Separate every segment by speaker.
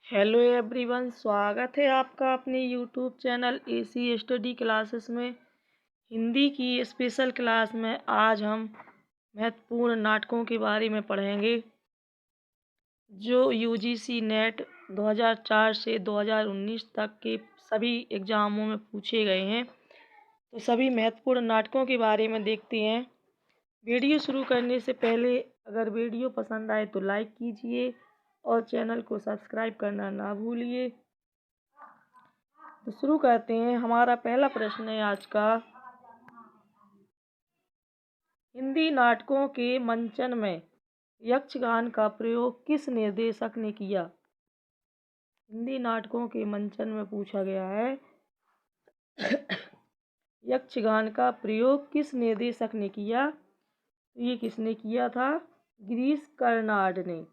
Speaker 1: Hello everyone, स्वागत है आपका अपने YouTube channel AC study classes में। हिंदी की स्पेशल क्लास में आज हम महत्वपूर्ण नाटकों के बारे में पढ़ेंगे जो यूजीसी नेट 2004 से 2019 तक के सभी एग्ज़ामों में पूछे गए हैं। तो सभी महत्वपूर्ण नाटकों के बारे में देखते हैं। वीडियो शुरू करने से पहले अगर वीडियो पसंद आए तो लाइक कीजिए और चैनल को सब्सक्राइब करना ना भूलिए। तो शुरू करते हैं। हमारा पहला प्रश्न है आज का, हिंदी नाटकों के मंचन में यक्षगान का प्रयोग किस निर्देशक ने किया? हिंदी नाटकों के मंचन में पूछा गया है यक्षगान का प्रयोग किस निर्देशक ने किया? तो ये किसने किया था? गिरीश कर्नाड ने।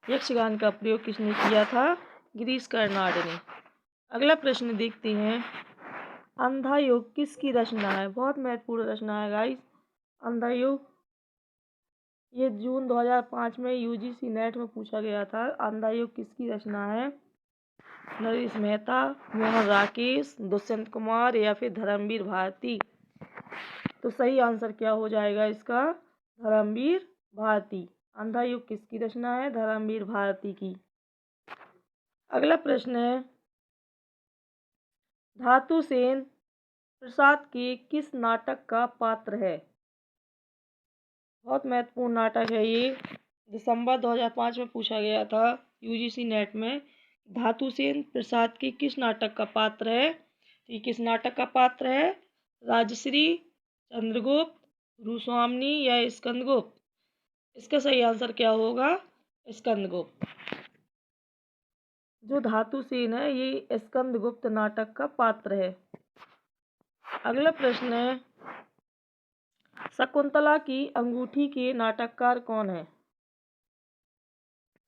Speaker 1: यक्षगान का प्रयोग किसने किया था? गिरीश कर्नाड ने। अगला प्रश्न देखते हैं, अंधा युग किसकी रचना है? बहुत महत्वपूर्ण रचना है गाइस, अंधा युग। ये जून 2005 में यूजीसी नेट में पूछा गया था। अंधा युग किसकी रचना है? नरेश मेहता, मोहन राकेश, दुष्यंत कुमार या फिर धर्मवीर भारती। तो सही आंसर क्या हो जाएगा इसका? धर्मवीर भारती। अंधा युग किसकी रचना है? धर्मवीर भारती की। अगला प्रश्न है, धातु सेन प्रसाद के किस नाटक का पात्र है? बहुत महत्वपूर्ण नाटक है ये। दिसंबर 2005 में पूछा गया था यूजीसी नेट में। धातु सेन प्रसाद के किस नाटक का पात्र है? ये किस नाटक का पात्र है? राजश्री, चंद्रगुप्त, गुरुस्वामिनी या स्कंदगुप्त? इसका सही आंसर क्या होगा? स्कंदगुप्त। जो धातु सेन है ये स्कंदगुप्त नाटक का पात्र है। अगला प्रश्न है, शकुंतला की अंगूठी के नाटककार कौन है?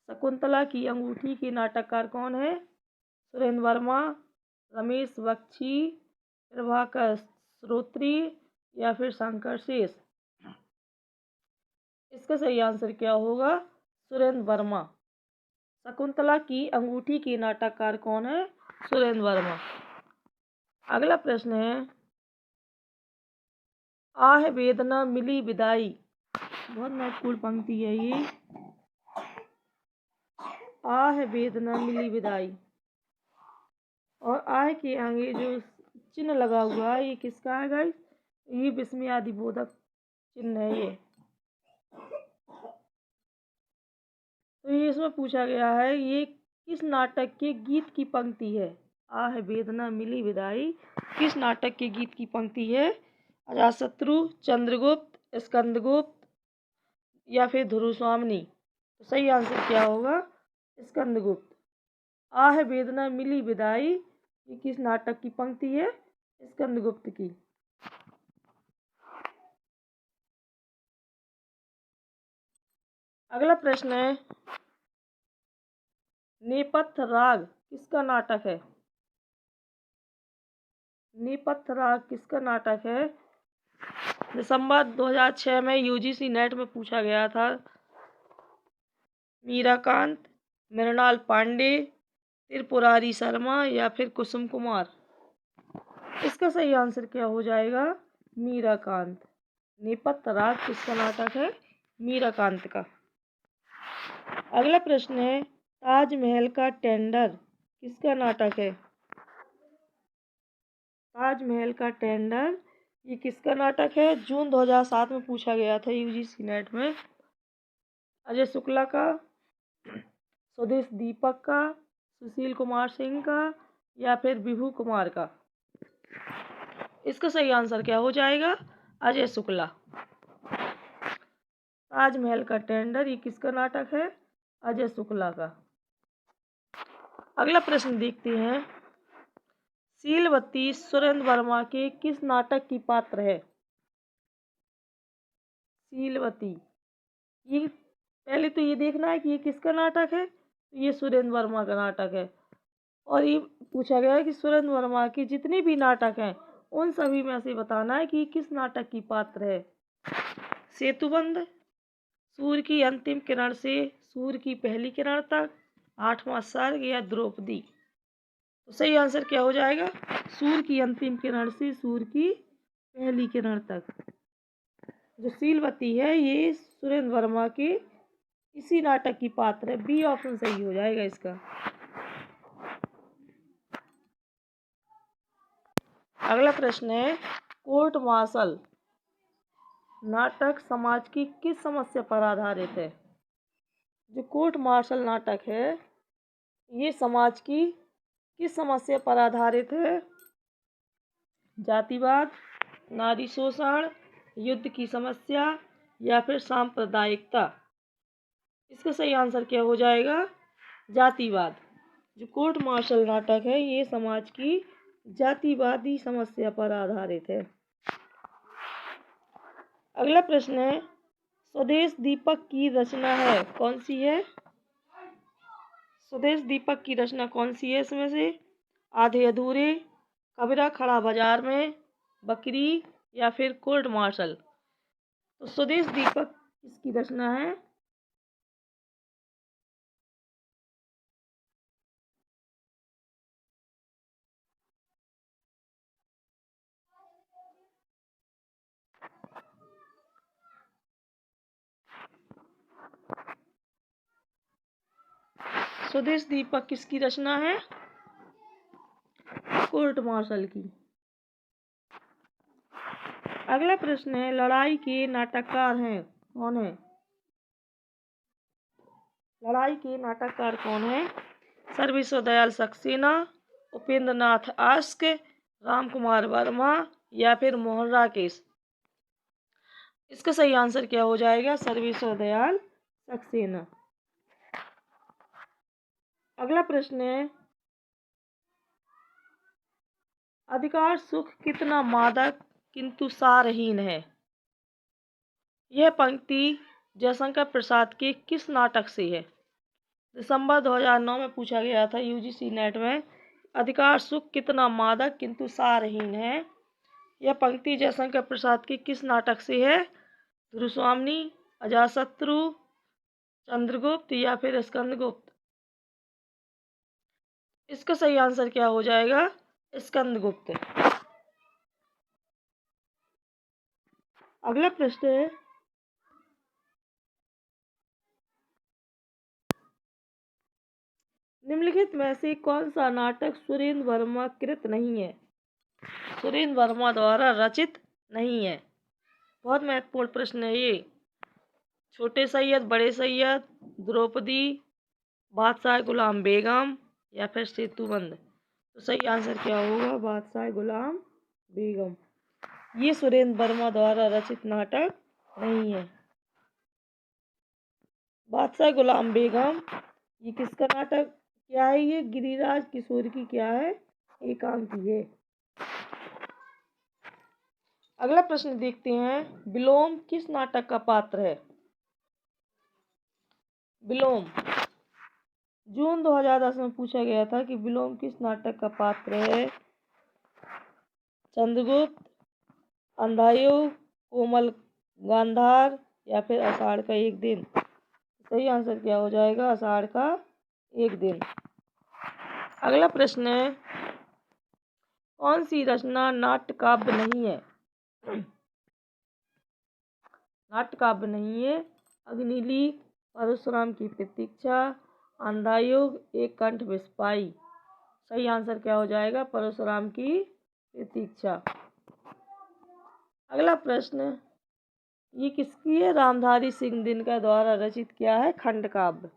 Speaker 1: शकुंतला की अंगूठी के नाटककार कौन है? सुरेंद्र वर्मा, रमेश बख्शी, प्रभाकर श्रोत्री या फिर शंकर शेष? इसका सही आंसर क्या होगा? सुरेंद्र वर्मा। शकुंतला की अंगूठी के नाटककार कौन है? सुरेंद्र वर्मा। अगला प्रश्न है, आह वेदना मिली विदाई। बहुत महत्वपूर्ण पंक्ति है ये। आह वेदना मिली विदाई, और आह के आगे जो चिन्ह लगा हुआ है ये किसका है गाइस? ये विस्मयादिबोधक चिन्ह है ये। तो ये इसमें पूछा गया है ये किस नाटक के गीत की पंक्ति है? आह वेदना मिली विदाई किस नाटक के गीत की पंक्ति है? अजातशत्रु, चंद्रगुप्त, स्कंदगुप्त या फिर ध्रुवस्वामिनी? तो सही आंसर क्या होगा? स्कंदगुप्त। आह वेदना मिली विदाई ये किस नाटक की पंक्ति है? स्कंदगुप्त की। अगला प्रश्न है, नेपथ्य राग किसका नाटक है? नेपथ्य राग किसका नाटक है? दिसंबर 2006 में यूजीसी नेट में पूछा गया था। मीराकांत, मृणाल पांडे, त्रिपुरारी शर्मा या फिर कुसुम कुमार? इसका सही आंसर क्या हो जाएगा? मीराकांत। नेपथ्य राग किसका नाटक है? मीराकांत का। अगला प्रश्न है, ताजमहल का टेंडर किसका नाटक है? ताजमहल का टेंडर ये किसका नाटक है? जून 2007 में पूछा गया था यूजीसी नेट में। अजय शुक्ला का, स्वदेश दीपक का, सुशील कुमार सिंह का या फिर विभू कुमार का? इसका सही आंसर क्या हो जाएगा? अजय शुक्ला। ताजमहल का टेंडर ये किसका नाटक है? अजय शुक्ला का। अगला प्रश्न देखते हैं, शीलवती सुरेंद्र वर्मा के किस नाटक की पात्र है? शीलवती ये पहले तो ये देखना है कि ये किसका नाटक है। ये सुरेंद्र वर्मा का नाटक है। और ये पूछा गया है कि सुरेंद्र वर्मा के जितने भी नाटक हैं उन सभी में से बताना है कि किस नाटक की पात्र है। सेतुबंध, सूर्य की अंतिम किरण से सूर्य की पहली किरण तक, 8वां सर्ग या द्रौपदी। तो सही आंसर क्या हो जाएगा? सूर्य की अंतिम किरण से सूर्य की पहली किरण तक। जो शीलवती है ये सुरेंद्र वर्मा के इसी नाटक की पात्र है। बी ऑप्शन सही हो जाएगा इसका। अगला प्रश्न है, कोर्ट मार्शल नाटक समाज की किस समस्या पर आधारित है? जो कोर्ट मार्शल नाटक है ये समाज की किस समस्या पर आधारित है? जातिवाद, नारी शोषण, युद्ध की समस्या या फिर सांप्रदायिकता। इसका सही आंसर क्या हो जाएगा? जातिवाद। जो कोर्ट मार्शल नाटक है ये समाज की जातिवादी समस्या पर आधारित है। अगला प्रश्न है, स्वदेश दीपक की रचना है कौन सी है? स्वदेश दीपक की रचना कौन सी है इसमें से? आधे अधूरे, कबीरा खड़ा बाजार में, बकरी या फिर कोर्ट मार्शल। तो स्वदेश दीपक किसकी रचना है? स्वदेश दीपक किसकी रचना है? कोर्ट मार्शल की। अगला प्रश्न है, लड़ाई के नाटककार हैं कौन है? लड़ाई के नाटककार कौन है? सर्वेश्वर दयाल सक्सेना, उपेंद्र नाथ आस्क, राम कुमार वर्मा या फिर मोहन राकेश। इसका सही आंसर क्या हो जाएगा? सर्वेश्वर दयाल सक्सेना। अगला प्रश्न है, अधिकार सुख कितना मादक किंतु सारहीन है। यह पंक्ति जयशंकर प्रसाद के किस नाटक से है? दिसंबर 2009 में पूछा गया था यूजीसी नेट में, अधिकार सुख कितना मादक किंतु सारहीन है। यह पंक्ति जयशंकर प्रसाद के किस नाटक से है? ध्रुवस्वामिनी, अजातशत्रु, चंद्रगुप्त या फिर स्कंदगुप्त। इसका सही आंसर क्या हो जाएगा? स्कंदगुप्त। अगला प्रश्न है, निम्नलिखित में से कौन सा नाटक सुरेंद्र वर्मा कृत नहीं है? सुरेंद्र वर्मा द्वारा रचित नहीं है। बहुत महत्वपूर्ण प्रश्न है ये। छोटे सैयद, बड़े सैयद, द्रौपदी, बादशाह गुलाम बेगम या फिर सेतुबंद। तो सही आंसर क्या होगा? बादशाह गुलाम बेगम। ये सुरेंद्र वर्मा द्वारा रचित नाटक नहीं है। बादशाह गुलाम बेगम ये किसका नाटक क्या है? ये गिरिराज किशोर की क्या है? एकांकी है। अगला प्रश्न देखते हैं, विलोम किस नाटक का पात्र है? विलोम जून 2010 में पूछा गया था कि विलोम किस नाटक का पात्र है? चंद्रगुप्त, अंधायुग, कोमल गांधार या फिर आषाढ़ का एक दिन। सही आंसर क्या हो जाएगा? आषाढ़ का एक दिन। अगला प्रश्न है, कौन सी रचना नाट्य काव्य नहीं है? नाट्य काव्य नहीं है। अग्निलीक, परशुराम की प्रतीक्षा, अंधायुग, एक कंठ विस्पाई। सही आंसर क्या हो जाएगा? परशुराम की प्रतीक्षा। अगला प्रश्न, ये किसकी है? रामधारी सिंह दिनकर द्वारा रचित क्या है? खंड काव्य।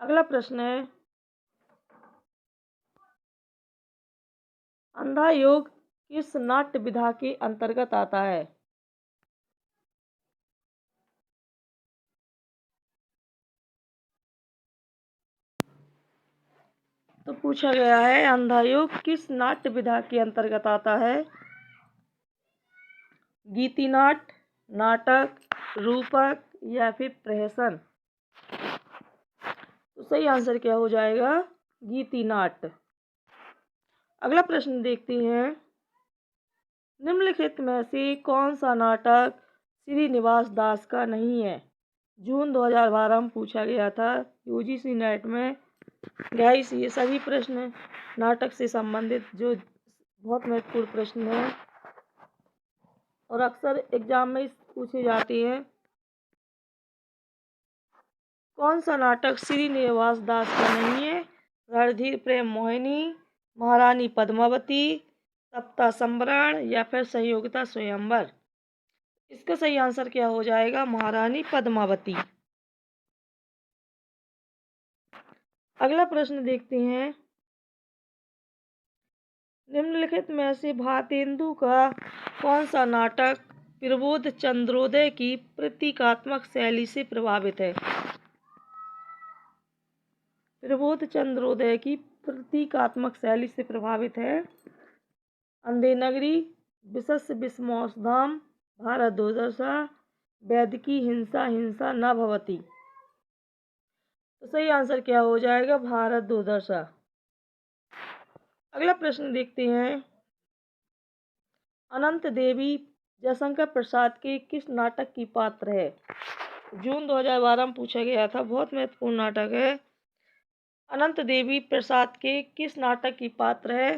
Speaker 1: अगला प्रश्न है, अंधायुग किस नाट्य विधा के अंतर्गत आता है? तो पूछा गया है अंधायुग किस नाट्य विधा के अंतर्गत आता है? गीति नाट्य, नाटक, रूपक या फिर प्रहसन। तो सही आंसर क्या हो जाएगा? गीति नाट्य। अगला प्रश्न देखते हैं, निम्नलिखित में से कौन सा नाटक श्रीनिवास दास का नहीं है? जून 2012 में पूछा गया था। यूजीसी नेट में गाइस ये सभी प्रश्न नाटक से संबंधित जो बहुत महत्वपूर्ण प्रश्न है और अक्सर एग्जाम में पूछे जाते हैं। कौन सा नाटक श्रीनिवास दास का नहीं है? रणधीर प्रेम मोहिनी, महारानी पद्मावती, सप्ता सम्राट या फिर संयोगिता स्वयंवर। इसका सही आंसर क्या हो जाएगा? महारानी पद्मावती। अगला प्रश्न देखते हैं। निम्नलिखित में से भारतेंदु का कौन सा नाटक प्रबोध चंद्रोदय की प्रतीकात्मक शैली से प्रभावित है? प्रबोध चंद्रोदय की प्रतीकात्मक शैली से प्रभावित है। अंधे नगरी, विशस्य विस्मोसधाम, भारत दुर्दशा, वैदिकी हिंसा हिंसा न भवति। तो सही आंसर क्या हो जाएगा? भारत दुर्दशा। अगला प्रश्न देखते हैं। अनंत देवी जयशंकर प्रसाद के किस नाटक की पात्र है? जून 2012 में पूछा गया था, बहुत महत्वपूर्ण नाटक है। अनंत देवी प्रसाद के किस नाटक की पात्र है?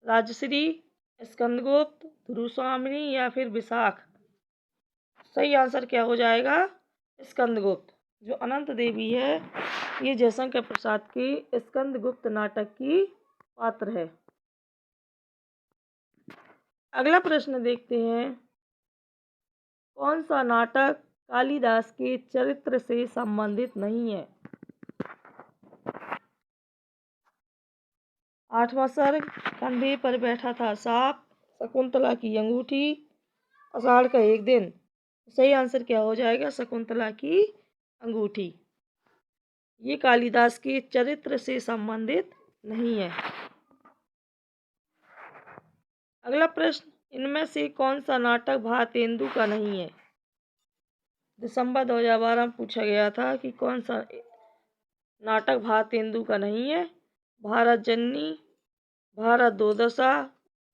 Speaker 1: राजश्री, स्कंदगुप्त, ध्रुवस्वामिनी या फिर विशाख। सही आंसर क्या हो जाएगा? स्कंदगुप्त। जो अनंत देवी है ये जयशंकर प्रसाद की स्कंदगुप्त नाटक की पात्र है। अगला प्रश्न देखते हैं। कौन सा नाटक कालिदास के चरित्र से संबंधित नहीं है? 8वां सर्ग, कंधे पर बैठा था सांप, शकुंतला की अंगूठी, आषाढ़ का एक दिन। सही आंसर क्या हो जाएगा? शकुंतला की अंगूठी। ये कालिदास के चरित्र से संबंधित नहीं है। अगला प्रश्न। इनमें से कौन सा नाटक भारतेंदु का नहीं है? दिसंबर 2012 में पूछा गया था कि कौन सा नाटक भारतेंदु का नहीं है। भारत जननी, भारत दुर्दशा,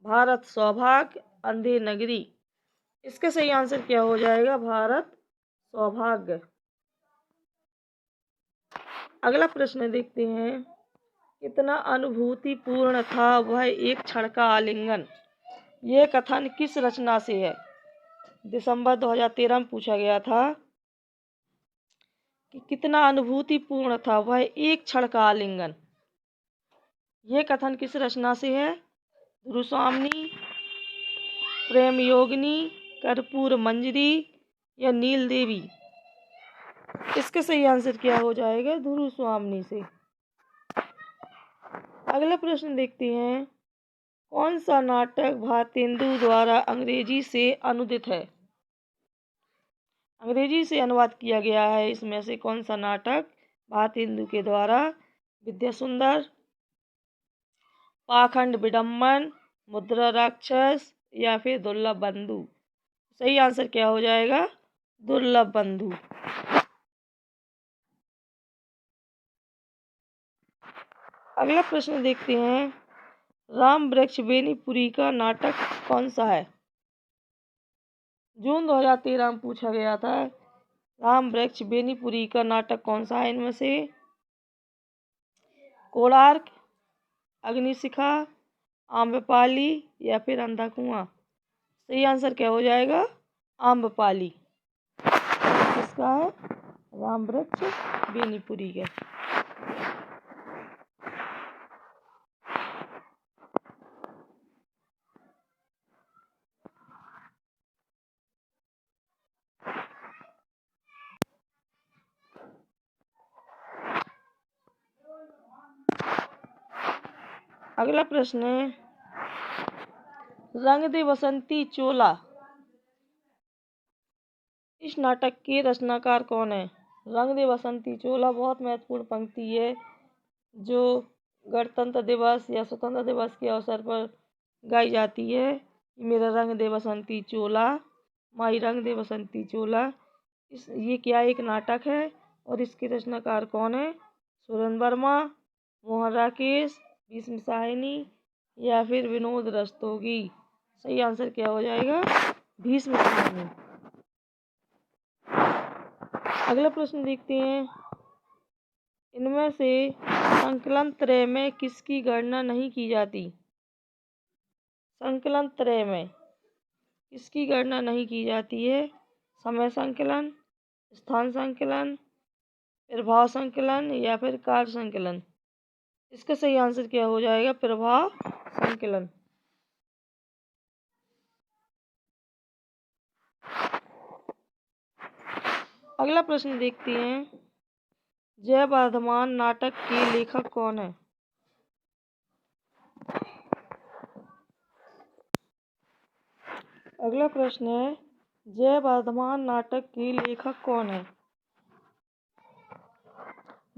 Speaker 1: भारत सौभाग्य, अंधे नगरी। इसका सही आंसर क्या हो जाएगा? भारत सौभाग्य। अगला प्रश्न देखते हैं। कितना अनुभूतिपूर्ण था वह एक क्षण का आलिंगन। यह कथन किस रचना से है? दिसंबर 2013 में पूछा गया था कि कितना अनुभूतिपूर्ण था वह एक क्षण का आलिंगन। यह कथन किस रचना से है? ध्रुवस्वामिनी, प्रेम योगिनी, कर्पूर मंजरी या नील देवी। इसका सही आंसर क्या हो जाएगा? ध्रुवस्वामिनी से। अगला प्रश्न देखते हैं। कौन सा नाटक भारतेंदु द्वारा अंग्रेजी से अनुदित है? अंग्रेजी से अनुवाद किया गया है। इसमें से कौन सा नाटक भारतेंदु के द्वारा? विद्या सुंदर, पाखंड विडम्बन, मुद्रा राक्षस या फिर दुर्लभ बंधु। सही आंसर क्या हो जाएगा? दुर्लभ बंधु। अगला प्रश्न देखते हैं। राम वृक्ष बेनीपुरी का नाटक कौन सा है? जून 2013 में पूछा गया था। राम वृक्ष बेनीपुरी का नाटक कौन सा है? इनमें से कोणार्क, अग्निशिखा, आम्रपाली या फिर अंधा कुआं। सही आंसर क्या हो जाएगा? आम्रपाली। इसका है राम वृक्ष बेनीपुरी का। अगला प्रश्न है। रंग दे बसंती चोला इस नाटक के रचनाकार कौन है? रंग दे बसंती चोला बहुत महत्वपूर्ण पंक्ति है जो गणतंत्र दिवस या स्वतंत्रता दिवस के अवसर पर गाई जाती है। मेरा रंग दे बसंती चोला, माई रंग दे बसंती चोला। ये क्या एक नाटक है और इसके रचनाकार कौन है? सुरेंद्र वर्मा, मोहन राकेश, भीष्म साहनी या फिर विनोद रस्तोगी। सही आंसर क्या हो जाएगा? भीष्म साहनी। अगला प्रश्न देखते हैं, इनमें से संकलन त्रय में किसकी गणना नहीं की जाती? संकलन त्रय में किसकी गणना नहीं की जाती है? समय संकलन, स्थान संकलन, प्रभाव संकलन या फिर कार्य संकलन। इसका सही आंसर क्या हो जाएगा? प्रभाव संकलन। अगला प्रश्न देखते हैं, जयवर्धमान नाटक के लेखक कौन है? अगला प्रश्न है, जयवर्धमान नाटक के लेखक कौन है?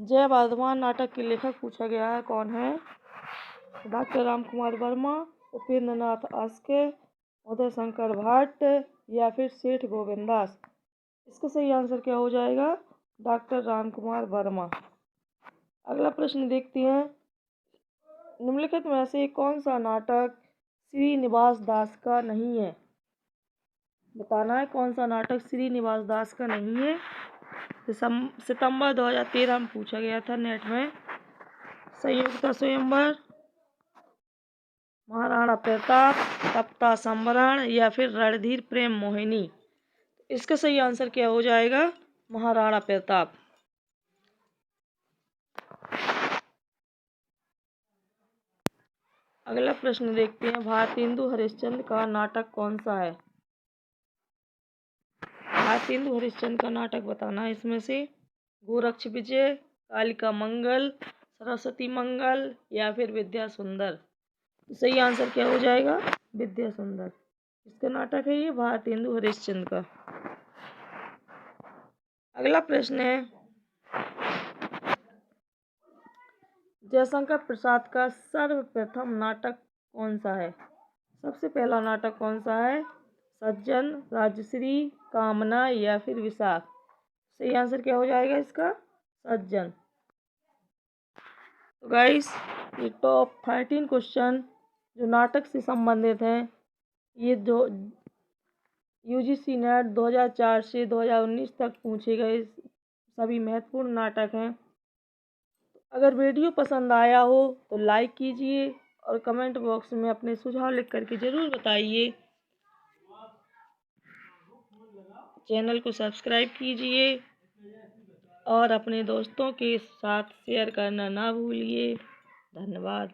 Speaker 1: जयवर्धमान नाटक के लेखक पूछा गया है, कौन है? डॉक्टर रामकुमार वर्मा, उपेंद्र नाथ आस्के, उदय शंकर भट्ट या फिर सेठ गोविंदास। इसका सही आंसर क्या हो जाएगा? डॉक्टर रामकुमार वर्मा। अगला प्रश्न देखते हैं, निम्नलिखित में से कौन सा नाटक श्रीनिवास दास का नहीं है? बताना है कौन सा नाटक श्रीनिवास दास का नहीं है। सितंबर 2013 में पूछा गया था नेट में। संयुक्ता स्वयंवर, महाराणा प्रताप, तप्ता संवरण या फिर रणधीर प्रेम मोहिनी। इसका सही आंसर क्या हो जाएगा? महाराणा प्रताप। अगला प्रश्न देखते हैं, भारतेंदु हरिश्चंद्र का नाटक कौन सा है? भारतेंदु हरिश्चंद्र का नाटक बताना है इसमें से। गोरक्ष विजय, कालिका मंगल, सरस्वती मंगल या फिर विद्या सुंदर। तो सही आंसर क्या हो जाएगा? विद्या सुंदर। इसका नाटक है ये भारतेंदु हरिश्चंद्र का। अगला प्रश्न है, जयशंकर प्रसाद का सर्वप्रथम नाटक कौन सा है? सबसे पहला नाटक कौन सा है? सज्जन, राजश्री, कामना या फिर विशाख। सही आंसर क्या हो जाएगा इसका? सज्जन। तो गाइस, ये टॉप 13 क्वेश्चन जो नाटक से संबंधित हैं, ये जो यूजीसी नेट 2004 से 2019 तक पूछे गए सभी महत्वपूर्ण नाटक हैं। अगर वीडियो पसंद आया हो तो लाइक कीजिए और कमेंट बॉक्स में अपने सुझाव लिख करके ज़रूर बताइए। चैनल को सब्सक्राइब कीजिए और अपने दोस्तों के साथ शेयर करना ना भूलिए। धन्यवाद।